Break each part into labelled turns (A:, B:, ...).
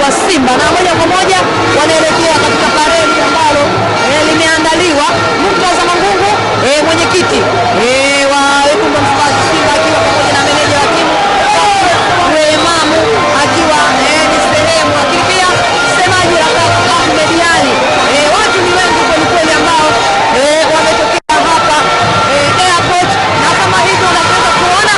A: wa Simba, na moja kwa moja wanaelekea katika paredi ambalo limeandaliwa. Murtaza Mangungu mwenyekiti wa wekundu wa Msimbazi Simba akiwa pamoja na meneja wa timu Imamu akiwa ni sehemu, lakini pia msemaji Ahmed Ally. Watu ni wengi kweli ambao wametokea hapa airport, na kama hivyo unaweza kuona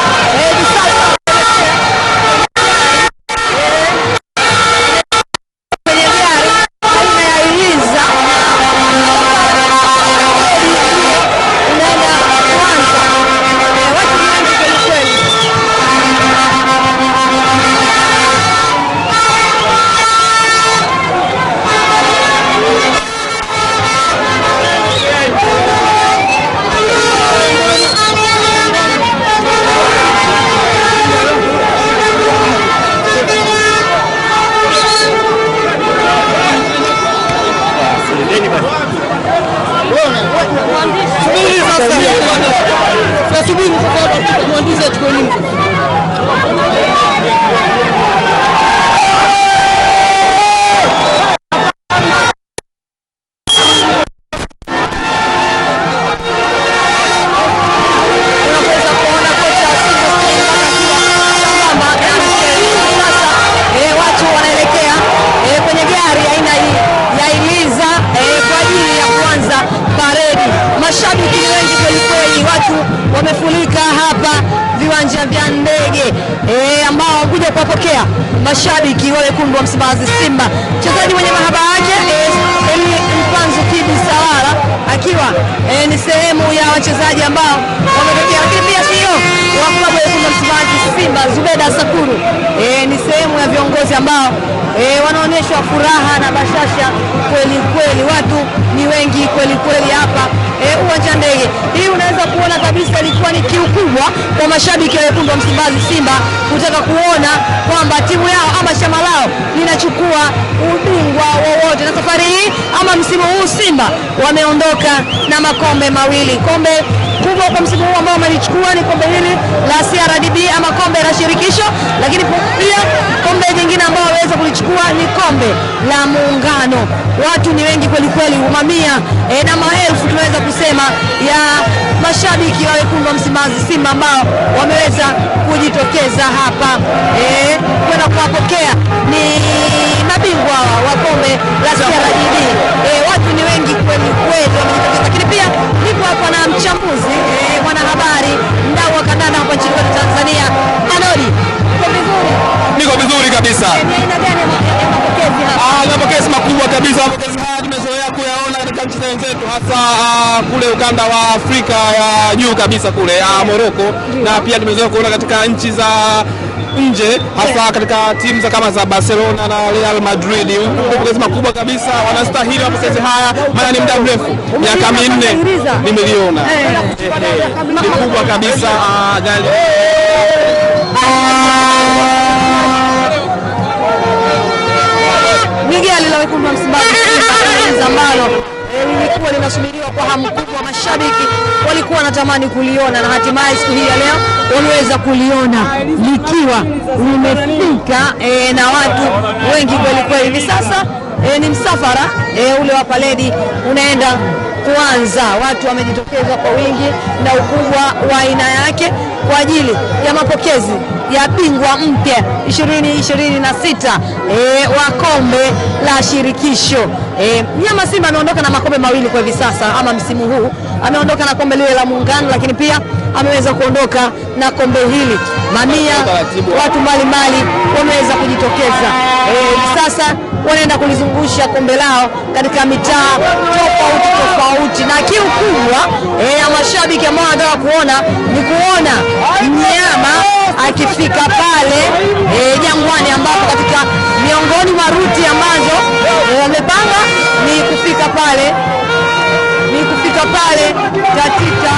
A: wamefurika hapa viwanja vya ndege ambao kuja kuwapokea mashabiki wa wekundu wa Msimbazi Simba. Mchezaji mwenye mahaba yake Mpanzu Kibi Sawala akiwa ni sehemu ya wachezaji ambao wametokea, lakini pia CEO wa klabu ya wekundu wa Msimbazi Simba Zubeda Sakuru ni sehemu ya viongozi ambao wanaonyesha furaha na bashasha kweli. Watu ni wengi kweli hapa uwanja ndege. Hii unaweza kuona kabisa ilikuwa ni kiu kubwa kwa mashabiki wa wekundu wa Msimbazi Simba kutaka kuona kwamba timu yao ama chama lao linachukua ubingwa wowote, na safari hii ama msimu huu Simba wameondoka na makombe mawili. Kombe kubwa kwa msimu huu ambao wamelichukua ni kombe hili la CRDB ama kombe la shirikisho, lakini pia kombe jingine ambao waweza kulichukua ni kombe la Muungano. Watu ni wengi kweli, mamia na maelfu tunaweza kusema ya mashabiki wa wekundu wa Msimbazi Simba ambao wameweza kujitokeza hapa kwenda kuwapokea ni mabingwa wa kombe la CRDB. Watu ni wengi kweli wamejitokeza, lakini pia nipo hapa na mchambuzi mwanahabari mdau wa kandanda hapa nchini Tanzania. Anodi,
B: niko vizuri kabisa. Mapokezi makubwa kabisa. Mapokezi haya tumezoea kuyaona katika nchi zetu, hasa kule ukanda wa Afrika ya juu kabisa kule Morocco, na pia tumezoea kuona katika nchi za nje, hasa katika timu za kama za Barcelona na Real Madrid. Mapokezi makubwa kabisa, wanastahili mapokezi haya, maana ni muda mrefu, miaka 4 nimeliona. Ni kubwa kabisa.
A: Miguel la wekundu wa Msimbazi Simba ambalo lilikuwa linasubiriwa kwa hamu kubwa. Mashabiki walikuwa wanatamani kuliona, na hatimaye siku hii ya leo wameweza kuliona likiwa limefika na watu wengi kweli. Hivi sasa ni msafara ule wa paredi unaenda kuanza. Watu wamejitokeza kwa wingi na ukubwa wa aina yake kwa ajili ya mapokezi ya bingwa mpya 2026 wa kombe la shirikisho. Mnyama Simba ameondoka na makombe mawili kwa hivi sasa, ama msimu huu ameondoka na kombe lile la Muungano, lakini pia ameweza kuondoka na kombe hili. Mamia watu mbalimbali wameweza kujitokeza. Sasa wanaenda kulizungusha kombe lao katika mitaa tofauti, na kiu kubwa ya mashabiki ambao wanataka kuona ni kuona mnyama akifika pale Jangwani, ambapo katika miongoni mwa ruti ambazo wamepanga ni kufika pale katika